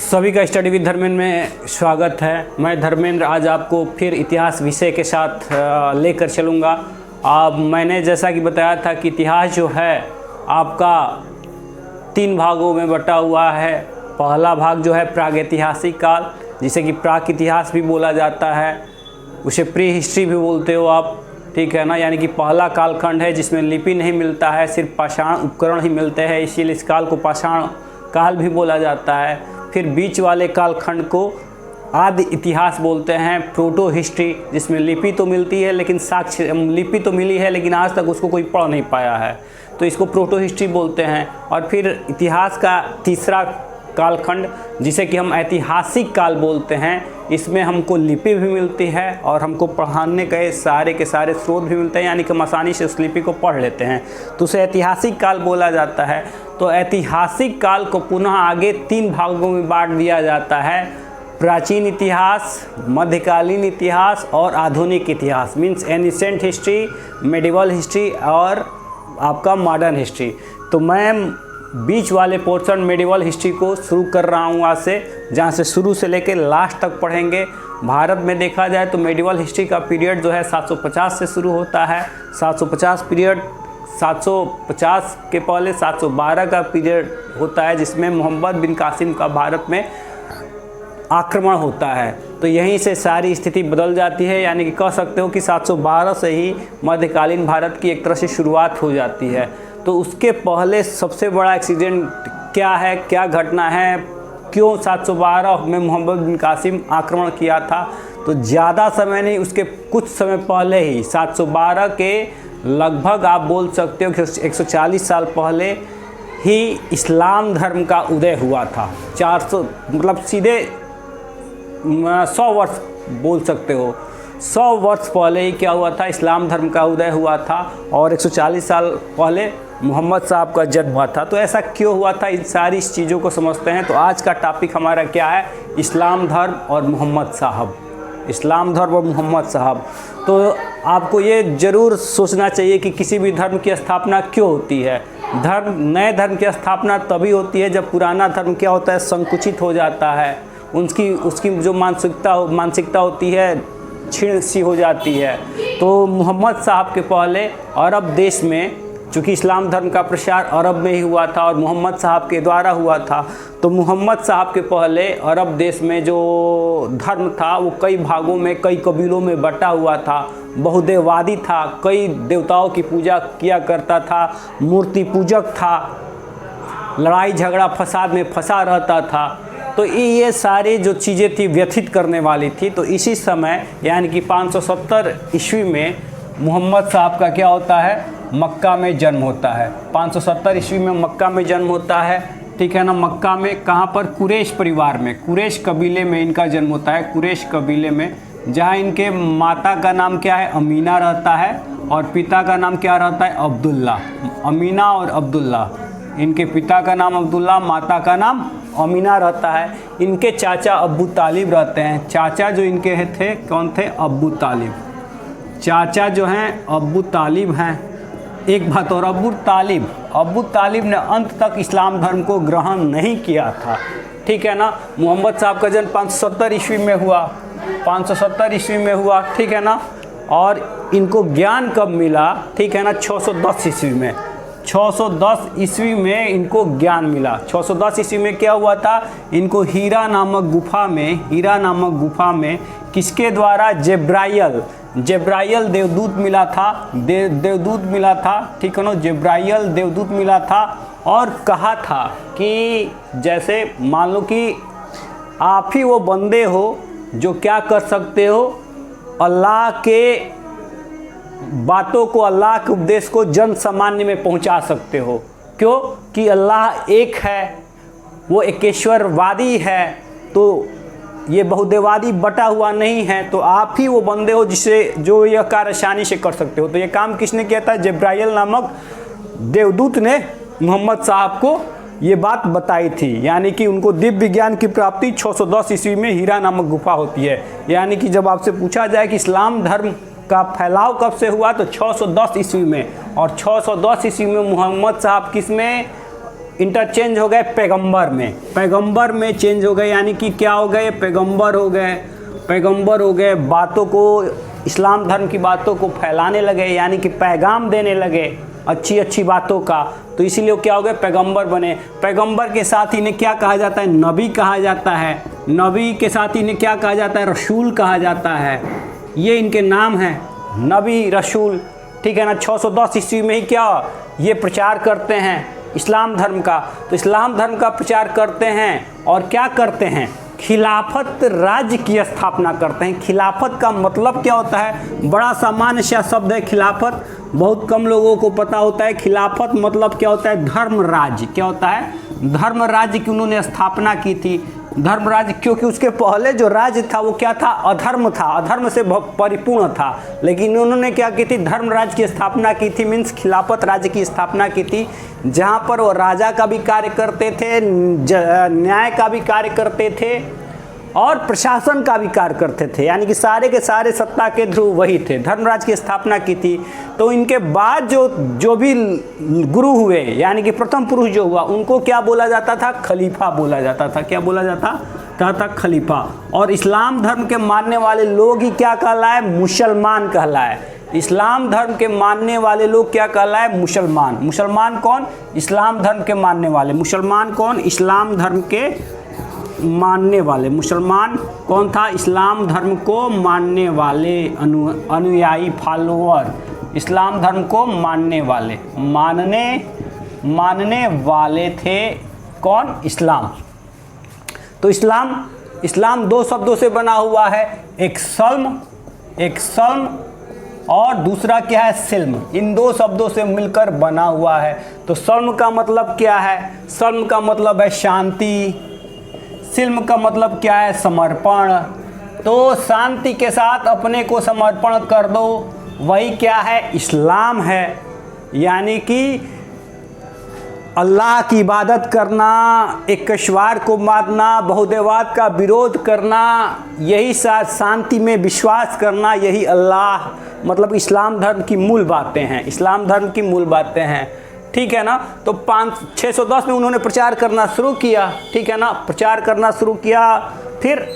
सभी का study with Dharmendra में स्वागत है। मैं धर्मेंद्र आज आपको फिर इतिहास विषय के साथ लेकर चलूँगा। अब मैंने जैसा कि बताया था कि इतिहास जो है आपका 3 भागों में बटा हुआ है। पहला भाग जो है प्रागैतिहासिक काल, जिसे कि प्राक इतिहास भी बोला जाता है, उसे प्री हिस्ट्री भी बोलते हो आप, ठीक है ना। यानी कि पहला कालखंड है जिसमें लिपि नहीं मिलता है, सिर्फ पाषाण उपकरण ही मिलते हैं, इसीलिए इस काल को पाषाण काल भी बोला जाता है। फिर बीच वाले कालखंड को आदि इतिहास बोलते हैं, प्रोटो हिस्ट्री, जिसमें लिपि तो मिलती है लेकिन साक्ष्य लिपि तो मिली है लेकिन आज तक उसको कोई पढ़ नहीं पाया है, तो इसको प्रोटो हिस्ट्री बोलते हैं। और फिर इतिहास का तीसरा कालखंड जिसे कि हम ऐतिहासिक काल बोलते हैं, इसमें हमको लिपि भी मिलती है और हमको पढ़ाने के सारे स्रोत भी मिलते हैं, यानी कि हम आसानी से उस लिपि को पढ़ लेते हैं, तो उसे ऐतिहासिक काल बोला जाता है। तो ऐतिहासिक काल को पुनः आगे 3 भागों में बांट दिया जाता है, प्राचीन इतिहास, मध्यकालीन इतिहास और आधुनिक इतिहास, means ancient history, medieval history और आपका मॉडर्न हिस्ट्री। तो मैं बीच वाले पोर्शन मेडिवल हिस्ट्री को शुरू कर रहा हूँ आज से, जहाँ से शुरू से लेकर लास्ट तक पढ़ेंगे। भारत में देखा जाए तो मेडिवल हिस्ट्री का पीरियड जो है 750 से शुरू होता है। 750 पीरियड, 750 के पहले 712 का पीरियड होता है, जिसमें मोहम्मद बिन कासिम का भारत में आक्रमण होता है। तो यहीं से सारी स्थिति बदल जाती है, यानी कि कह सकते हो कि 712 से ही मध्यकालीन भारत की एक तरह से शुरुआत हो जाती है। तो उसके पहले सबसे बड़ा एक्सीडेंट क्या है, क्या घटना है, क्यों 712 में मोहम्मद बिन कासिम आक्रमण किया था? तो ज़्यादा समय नहीं, उसके कुछ समय पहले ही 712 के लगभग आप बोल सकते हो कि 140 साल पहले ही इस्लाम धर्म का उदय हुआ था। 400 मतलब सीधे 100 वर्ष बोल सकते हो, 100 वर्ष पहले ही क्या हुआ था, इस्लाम धर्म का उदय हुआ था और 140 साल पहले मोहम्मद साहब का जन्म हुआ था। तो ऐसा क्यों हुआ था, इन सारी चीज़ों को समझते हैं। तो आज का टॉपिक हमारा क्या है, इस्लाम धर्म और मोहम्मद साहब, इस्लाम धर्म और मोहम्मद साहब। तो आपको ये ज़रूर सोचना चाहिए कि किसी भी धर्म की स्थापना क्यों होती है। नए धर्म की स्थापना तभी होती है जब पुराना धर्म क्या होता है, संकुचित हो जाता है, उसकी जो मानसिकता होती है क्षीण सी हो जाती है। तो मोहम्मद साहब के पहले अरब देश में, चूँकि इस्लाम धर्म का प्रचार अरब में ही हुआ था और मोहम्मद साहब के द्वारा हुआ था, तो मोहम्मद साहब के पहले अरब देश में जो धर्म था वो कई भागों में, कई कबीलों में बटा हुआ था, बहुदेववादी था, कई देवताओं की पूजा किया करता था, मूर्ति पूजक था, लड़ाई झगड़ा फसाद में फंसा रहता था। तो ये सारी जो चीज़ें थी व्यथित करने वाली थी। तो इसी समय यानी कि 570 ईस्वी में मोहम्मद साहब का क्या होता है, मक्का में जन्म होता है। 570 ईस्वी में मक्का में जन्म होता है, ठीक है ना। मक्का में कहाँ पर, कुरैश परिवार में, कुरैश कबीले में इनका जन्म होता है, कुरैश कबीले में, जहाँ इनके माता का नाम क्या है, अमीना रहता है और पिता का नाम क्या रहता है, अब्दुल्ला। अमीना और अब्दुल्ला, इनके पिता का नाम अब्दुल्ला, माता का नाम अमीना रहता है। इनके चाचा अब्बू तालिब रहते हैं। चाचा जो इनके थे कौन थे, अब्बू तालिब। चाचा जो हैं अब्बू तालिब हैं। एक बात और, अब्बू तालिब ने अंत तक इस्लाम धर्म को ग्रहण नहीं किया था, ठीक है ना। मोहम्मद साहब का जन्म 570 ईस्वी में हुआ, 570 ईस्वी में हुआ, ठीक है ना। और इनको ज्ञान कब मिला, ठीक है ना, 610 ईस्वी में। 610 ईस्वी में इनको ज्ञान मिला। 610 ईस्वी में क्या हुआ था, इनको हीरा नामक गुफा में किसके द्वारा, जेब्राइल देवदूत मिला था, देवदूत मिला था, ठीक है ना। जेब्राइल देवदूत मिला था और कहा था कि जैसे मान लो कि आप ही वो बंदे हो जो क्या कर सकते हो, अल्लाह के बातों को, अल्लाह के उपदेश को जन सामान्य में पहुंचा सकते हो। क्यों कि अल्लाह एक है, वो एकेश्वरवादी है, तो ये बहुदेववादी बटा हुआ नहीं है। तो आप ही वो बंदे हो जो यह कार्य आसानी से कर सकते हो। तो ये काम किसने किया था, जिब्राइल नामक देवदूत ने मोहम्मद साहब को ये बात बताई थी। यानी कि उनको दिव्य विज्ञान की प्राप्ति 610 ईस्वी में हीरा नामक गुफा होती है। यानी कि जब आपसे पूछा जाए कि इस्लाम धर्म का फैलाव कब से हुआ, तो 610 ईस्वी में। और 610 ईस्वी में मोहम्मद साहब किस में, इंटरचेंज हो गए पैगंबर में, पैगंबर में चेंज हो गए, यानी कि क्या हो गए, पैगंबर हो गए, पैगंबर हो गए, बातों को, इस्लाम धर्म की बातों को फैलाने लगे, यानी कि पैगाम देने लगे अच्छी अच्छी बातों का, तो इसीलिए वो क्या हो गए, पैगंबर बने। पैगंबर के साथ इन्हें क्या कहा जाता है, नबी कहा जाता है। नबी के साथ इन्हें क्या कहा जाता है, रसूल कहा जाता है। ये इनके नाम हैं, नबी, रसूल, ठीक है ना। 610 ईस्वी में ही क्या ये प्रचार करते हैं इस्लाम धर्म का, तो इस्लाम धर्म का प्रचार करते हैं और क्या करते हैं, खिलाफत राज्य की स्थापना करते हैं। खिलाफत का मतलब क्या होता है, बड़ा सामान्य सा शब्द है खिलाफत, बहुत कम लोगों को पता होता है। खिलाफत मतलब क्या होता है, धर्म राज्य। क्या होता है, धर्म राज्य की उन्होंने स्थापना की थी। धर्म राज्य क्योंकि उसके पहले जो राज्य था वो क्या था, अधर्म था, अधर्म से परिपूर्ण था, लेकिन उन्होंने क्या की थी, धर्म राज्य की स्थापना की थी, मीन्स खिलाफत राज्य की स्थापना की थी, जहाँ पर वो राजा का भी कार्य करते थे, न्याय का भी कार्य करते थे और प्रशासन का भी कार्य करते थे, यानी कि सारे के सारे सत्ता के ध्रुव वही थे। धर्मराज की स्थापना की थी। तो इनके बाद जो भी गुरु हुए, यानी कि प्रथम पुरुष जो हुआ, उनको क्या बोला जाता था, खलीफा बोला जाता था। क्या बोला जाता था, खलीफा। और इस्लाम धर्म के मानने वाले लोग ही क्या कहलाए, मुसलमान कहलाए। इस्लाम धर्म के मानने वाले लोग क्या कहलाए, मुसलमान। मुसलमान कौन, इस्लाम धर्म के मानने वाले। मुसलमान कौन, इस्लाम धर्म के मानने वाले। मुसलमान कौन था, इस्लाम धर्म को मानने वाले, अनुयायी, फॉलोअर, इस्लाम धर्म को मानने वाले, मानने वाले थे कौन, इस्लाम। तो इस्लाम दो शब्दों से बना हुआ है, एक सल्म और दूसरा क्या है, सिल्म। इन दो शब्दों से मिलकर बना हुआ है। तो सल्म का मतलब क्या है, सल्म का मतलब है शांति, सिल्म का मतलब क्या है, समर्पण। तो शांति के साथ अपने को समर्पण कर दो, वही क्या है, इस्लाम है। यानी कि अल्लाह की इबादत करना, एकश्वार को मानना, बहुदेववाद का विरोध करना, यही शांति में विश्वास करना, यही अल्लाह मतलब इस्लाम धर्म की मूल बातें हैं। इस्लाम धर्म की मूल बातें हैं, ठीक है ना। तो 610 में उन्होंने प्रचार करना शुरू किया, ठीक है ना, प्रचार करना शुरू किया। फिर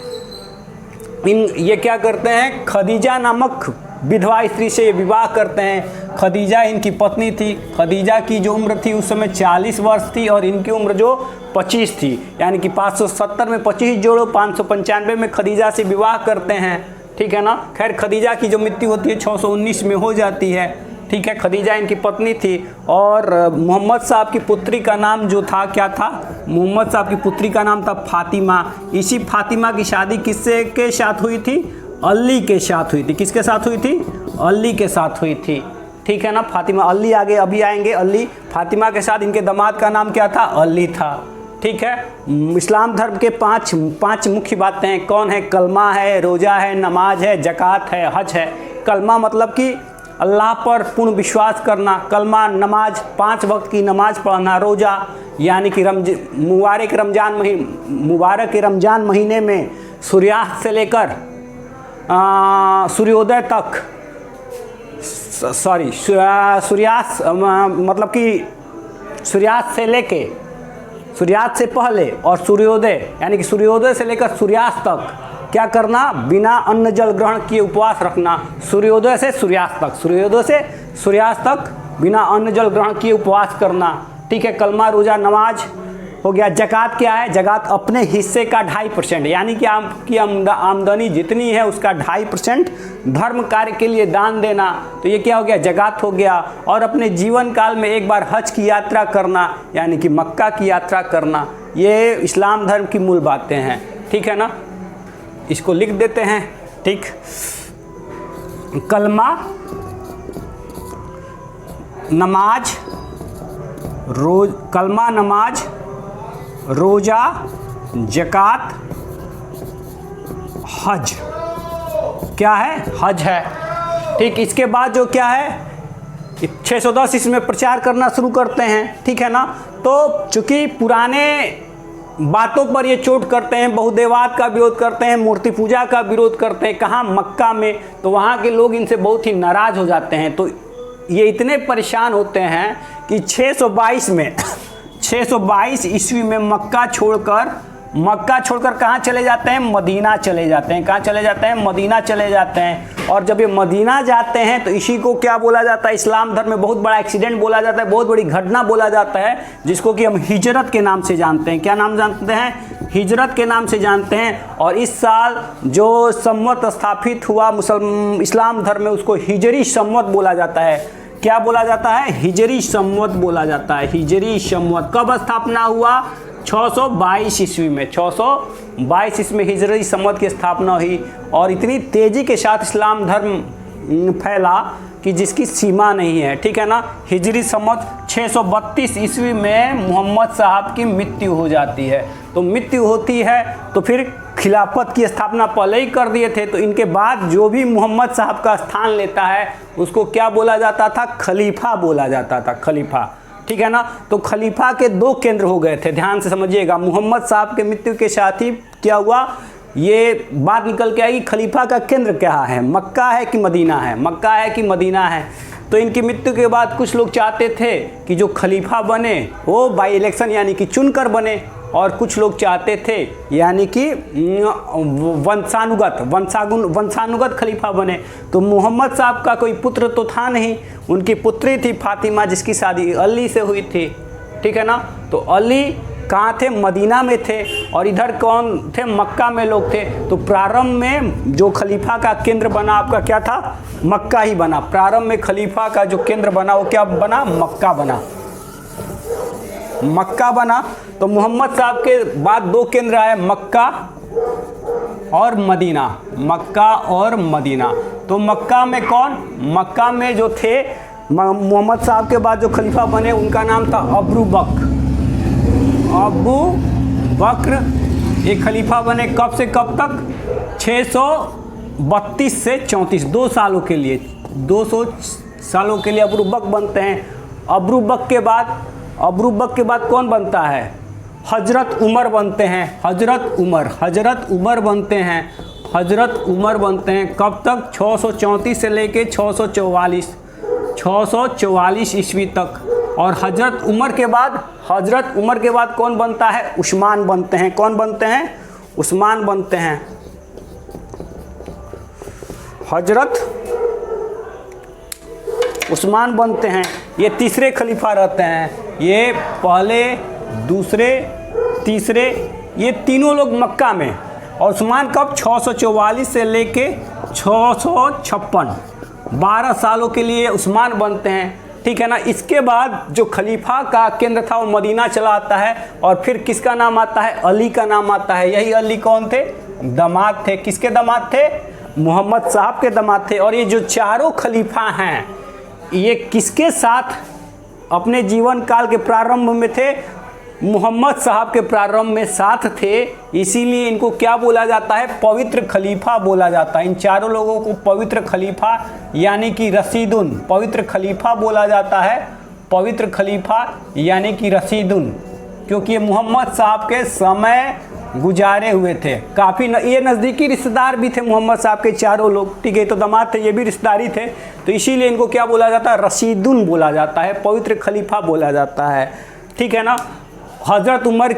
ये क्या करते हैं, खदीजा नामक विधवा स्त्री से ये विवाह करते हैं। खदीजा इनकी पत्नी थी। खदीजा की जो उम्र थी उस समय 40 वर्ष थी और इनकी उम्र जो 25 थी, यानी कि 570 में 25 जोड़ो, 595 में खदीजा से विवाह करते हैं, ठीक है ना। खैर खदीजा की जो मृत्यु होती है 619 में हो जाती है, ठीक है। खदीजा इनकी पत्नी थी और मोहम्मद साहब की पुत्री का नाम जो था, क्या था, मोहम्मद साहब की पुत्री का नाम था फातिमा। इसी फातिमा की शादी किससे के साथ हुई थी, अली के साथ हुई थी। किसके साथ हुई थी, अली के साथ हुई थी, ठीक है ना। फातिमा, अली आगे अभी आएंगे, अली, फातिमा के साथ इनके दामाद का नाम क्या था, अली था, ठीक है। इस्लाम धर्म के पांच मुख्य बातें हैं, कौन है, कलमा है, रोज़ा है, नमाज है, ज़कात है, हज है। कलमा मतलब कि अल्लाह पर पूर्ण विश्वास करना, कलमा, नमाज, 5 वक्त की नमाज पढ़ना, रोज़ा यानी कि मुबारक रमज़ान महीने में सूर्यास्त से लेकर सूर्योदय तक, सूर्यास्त मतलब कि सूर्यास्त से लेके, सूर्यास्त से पहले और सूर्योदय यानी कि सूर्योदय से लेकर सूर्यास्त तक क्या करना, बिना अन्न जल ग्रहण किए उपवास रखना। सूर्योदय से सूर्यास्त तक, सूर्योदय से सूर्यास्त तक बिना अन्न जल ग्रहण किए उपवास करना, ठीक है। कलमा, रोज़ा, नमाज हो गया। ज़कात क्या है, ज़कात अपने हिस्से का 2.5%, यानी कि आपकी आमदनी जितनी है उसका 2.5% धर्म कार्य के लिए दान देना। तो ये क्या हो गया, ज़कात हो गया। और अपने जीवन काल में एक बार हज की यात्रा करना, यानी कि मक्का की यात्रा करना, ये इस्लाम धर्म की मूल बातें हैं, ठीक है ना। इसको लिख देते हैं, ठीक। कलमा, नमाज, कलमा, नमाज, रोज़ा, ज़कात, हज, क्या है, हज है, ठीक। इसके बाद जो क्या है, 610 इसमें प्रचार करना शुरू करते हैं, ठीक है ना। तो चूँकि पुराने बातों पर ये चोट करते हैं, बहुदेववाद का विरोध करते हैं, मूर्ति पूजा का विरोध करते हैं, कहाँ, मक्का में, तो वहाँ के लोग इनसे बहुत ही नाराज़ हो जाते हैं। तो ये इतने परेशान होते हैं कि 622 में 622 ईस्वी में मक्का छोड़कर कहाँ चले जाते हैं? मदीना चले जाते हैं। कहाँ चले जाते हैं? मदीना चले जाते हैं। और जब ये मदीना जाते हैं तो इसी को क्या बोला जाता है? इस्लाम धर्म में बहुत बड़ा एक्सीडेंट बोला जाता है, बहुत बड़ी घटना बोला जाता है, जिसको कि हम हिजरत के नाम से जानते हैं। क्या नाम जानते हैं? हिजरत के नाम से जानते हैं। और इस साल जो संवत स्थापित हुआ इस्लाम धर्म में, उसको हिजरी संवत बोला जाता है। क्या बोला जाता है? हिजरी संवत बोला जाता है। हिजरी संवत कब स्थापना हुआ? 622 ईस्वी में। 622 ईस्वी में हिजरी संवत की स्थापना हुई और इतनी तेजी के साथ इस्लाम धर्म फैला कि जिसकी सीमा नहीं है। ठीक है ना। हिजरी संवत 632 ईस्वी में मोहम्मद साहब की मृत्यु हो जाती है। तो मृत्यु होती है तो फिर खिलाफत की स्थापना पहले ही कर दिए थे, तो इनके बाद जो भी मोहम्मद साहब का स्थान लेता है उसको क्या बोला जाता था? खलीफा बोला जाता था। खलीफा। ठीक है ना। तो खलीफा के दो केंद्र हो गए थे, ध्यान से समझिएगा। मोहम्मद साहब के मृत्यु के साथ ही क्या हुआ, ये बात निकल के आई खलीफा का केंद्र क्या है, मक्का है कि मदीना है, मक्का है कि मदीना है। तो इनकी मृत्यु के बाद कुछ लोग चाहते थे कि जो खलीफा बने वो बाई इलेक्शन यानी कि चुनकर बने, और कुछ लोग चाहते थे यानी कि वंशानुगत खलीफा बने। तो मोहम्मद साहब का कोई पुत्र तो था नहीं, उनकी पुत्री थी फातिमा, जिसकी शादी अली से हुई थी। ठीक है ना। तो अली कहाँ थे? मदीना में थे। और इधर कौन थे? मक्का में लोग थे। तो प्रारंभ में जो खलीफा का केंद्र बना आपका क्या था? मक्का ही बना। प्रारंभ में खलीफा का जो केंद्र बना वो क्या बना? मक्का बना। मक्का बना। तो मोहम्मद साहब के बाद दो केंद्र आए, मक्का और मदीना। मक्का और मदीना। तो मक्का में कौन? मक्का में जो थे मोहम्मद साहब के बाद जो खलीफा बने उनका नाम था अबू बक्र। ये खलीफा बने कब से कब तक? 632 से 34, 2 सालों के लिए, 200 सालों के लिए अबू बक्र बनते हैं। अबू बक्र के बाद कौन बनता है? हजरत उमर बनते हैं। हजरत उमर बनते हैं कब तक? 634 से लेके 644 ईस्वी तक। और हजरत उमर के बाद कौन बनता है? उस्मान बनते हैं। कौन बनते हैं? उस्मान बनते हैं। हजरत उस्मान बनते हैं। ये तीसरे खलीफा रहते हैं। ये पहले, दूसरे, तीसरे, ये तीनों लोग मक्का में। और उस्मान कब? 644 से लेके 656, 12 सालों के लिए उस्मान बनते हैं। ठीक है ना। इसके बाद जो खलीफा का केंद्र था वो मदीना चला आता है। और फिर किसका नाम आता है? अली का नाम आता है। यही अली कौन थे? दामाद थे। किसके दामाद थे? मोहम्मद साहब के दामाद थे। और ये जो चारों खलीफा हैं ये किसके साथ अपने जीवन काल के प्रारंभ में थे? मोहम्मद साहब के प्रारंभ में साथ थे। इसीलिए इनको क्या बोला जाता है? पवित्र खलीफा बोला जाता है। इन चारों लोगों को पवित्र खलीफा यानी कि रशीदुन, पवित्र खलीफा बोला जाता है। पवित्र खलीफा यानी कि रशीदुन, क्योंकि ये मोहम्मद साहब के समय गुजारे हुए थे। काफ़ी ये नज़दीकी रिश्तेदार भी थे मोहम्मद साहब के चारों लोग। ठीक है। तो दामाद थे, ये भी रिश्तेदारी थे। तो इसीलिए इनको क्या बोला जाता है? रशीदुन बोला जाता है, पवित्र खलीफा बोला जाता है। ठीक है ना। हज़रत उमर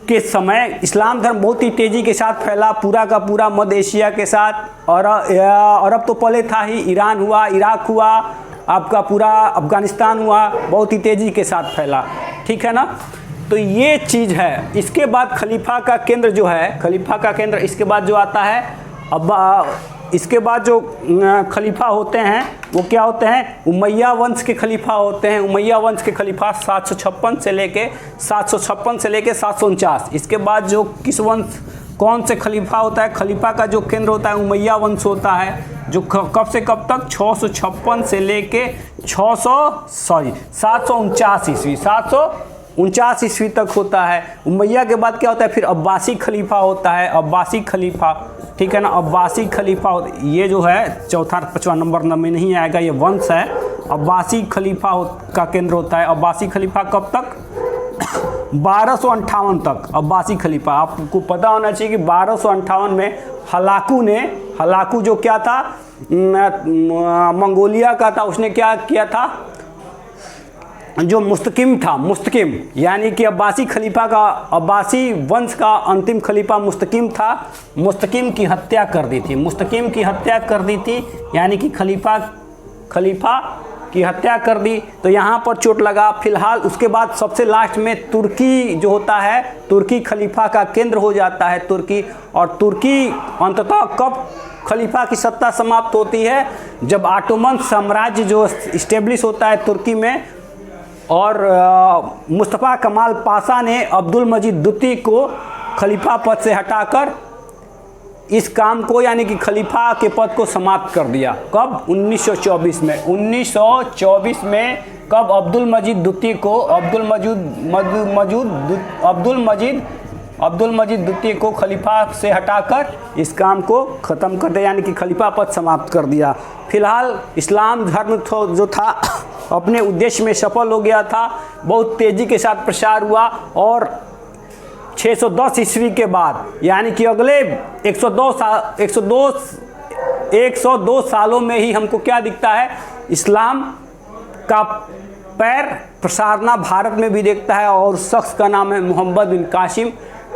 के समय इस्लाम धर्म बहुत ही तेज़ी के साथ फैला, पूरा का पूरा मध्य एशिया के साथ। और अरब तो पहले था ही, ईरान हुआ, इराक हुआ, आपका पूरा अफ़गानिस्तान हुआ, बहुत ही तेज़ी के साथ फैला। ठीक है ना। तो ये चीज़ है। इसके बाद खलीफा का केंद्र जो है, खलीफा का केंद्र इसके बाद जो आता है, अब इसके बाद जो खलीफा होते हैं वो क्या होते हैं? उमैया वंश के खलीफा होते हैं। उमैया वंश के खलीफा 756 से लेके 749। इसके बाद जो किस वंश, कौन से खलीफा होता है? खलीफा का जो केंद्र होता है उमैया वंश होता है, जो कब से कब तक? 656 से लेके 749 ईस्वी, 749 ईस्वी तक होता है। उमैया के बाद क्या होता है? फिर अब्बासी खलीफा होता है। अब्बासी खलीफा। ठीक है ना। अब्बासी खलीफा, ये जो है चौथा 5वां नंबर में नहीं आएगा, ये वंश है। अब्बासी खलीफा का केंद्र होता है। अब्बासी खलीफा कब तक? 1258 तक अब्बासी खलीफा। आपको पता होना चाहिए कि 1258 में हलाकू जो क्या था, मंगोलिया का था, उसने क्या किया था? जो मुस्तकिम था, मुस्तकिम यानी कि अब्बासी खलीफा का, अब्बासी वंश का अंतिम खलीफा मुस्तकिम था, मुस्तकिम की हत्या कर दी थी, मुस्तकिम की हत्या कर दी थी, यानी कि खलीफा की हत्या कर दी। तो यहाँ पर चोट लगा। फिलहाल उसके बाद सबसे लास्ट में तुर्की जो होता है, तुर्की खलीफा का केंद्र हो जाता है तुर्की। और तुर्की अंततः कब खलीफा की सत्ता समाप्त होती है? जब ऑटोमन साम्राज्य जो इस्टेब्लिश होता है तुर्की में, और मुस्तफ़ा कमाल पाशा ने अब्दुल मजीद द्वितीय को खलीफा पद से हटाकर इस काम को, यानी कि खलीफा के पद को समाप्त कर दिया। कब? 1924 में। 1924 में कब अब्दुल मजीद द्वितीय को, अब्दुल मजीद द्वितीय को खलीफा से हटाकर इस काम को ख़त्म कर दिया, यानी कि खलीफा पद समाप्त कर दिया। फिलहाल इस्लाम धर्म जो था अपने उद्देश्य में सफल हो गया था, बहुत तेज़ी के साथ प्रसार हुआ। और 610 ईस्वी के बाद, यानी कि अगले 102 सालों में ही हमको क्या दिखता है? इस्लाम का पैर प्रसारना भारत में भी देखता है। और शख्स का नाम है मोहम्मद बिन कासिम,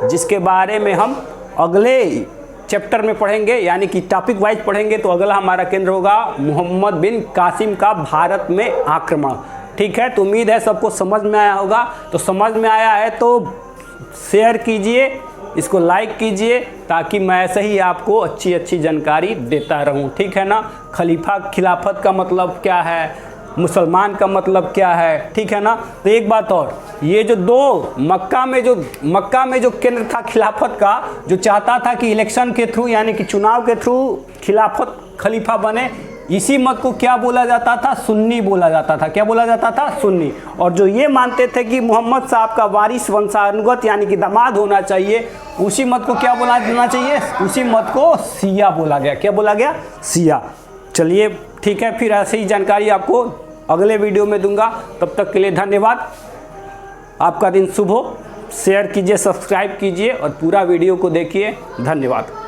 जिसके बारे में हम अगले चैप्टर में पढ़ेंगे, यानी कि टॉपिक वाइज पढ़ेंगे। तो अगला हमारा केंद्र होगा मोहम्मद बिन कासिम का भारत में आक्रमण। ठीक है, तो उम्मीद है सबको समझ में आया होगा। तो समझ में आया है तो शेयर कीजिए, इसको लाइक कीजिए, ताकि मैं ऐसे ही आपको अच्छी अच्छी जानकारी देता रहूं। ठीक है ना? खिलाफत का मतलब क्या है, मुसलमान का मतलब क्या है, ठीक है ना? तो एक बात और, ये जो दो मक्का में जो केंद्र था खिलाफत का, जो चाहता था कि इलेक्शन के थ्रू, यानी कि चुनाव के थ्रू खलीफा बने, इसी मत को क्या बोला जाता था? सुन्नी बोला जाता था। क्या बोला जाता था? सुन्नी। और जो ये मानते थे कि मोहम्मद साहब का वारिस वंशानुगत, यानी कि दामाद होना चाहिए, उसी मत को क्या बोला जाना चाहिए? उसी मत को शिया बोला गया। क्या बोला गया? शिया। चलिए ठीक है, फिर ऐसी ही जानकारी आपको अगले वीडियो में दूंगा। तब तक के लिए धन्यवाद। आपका दिन शुभ हो। शेयर कीजिए, सब्सक्राइब कीजिए और पूरा वीडियो को देखिए। धन्यवाद।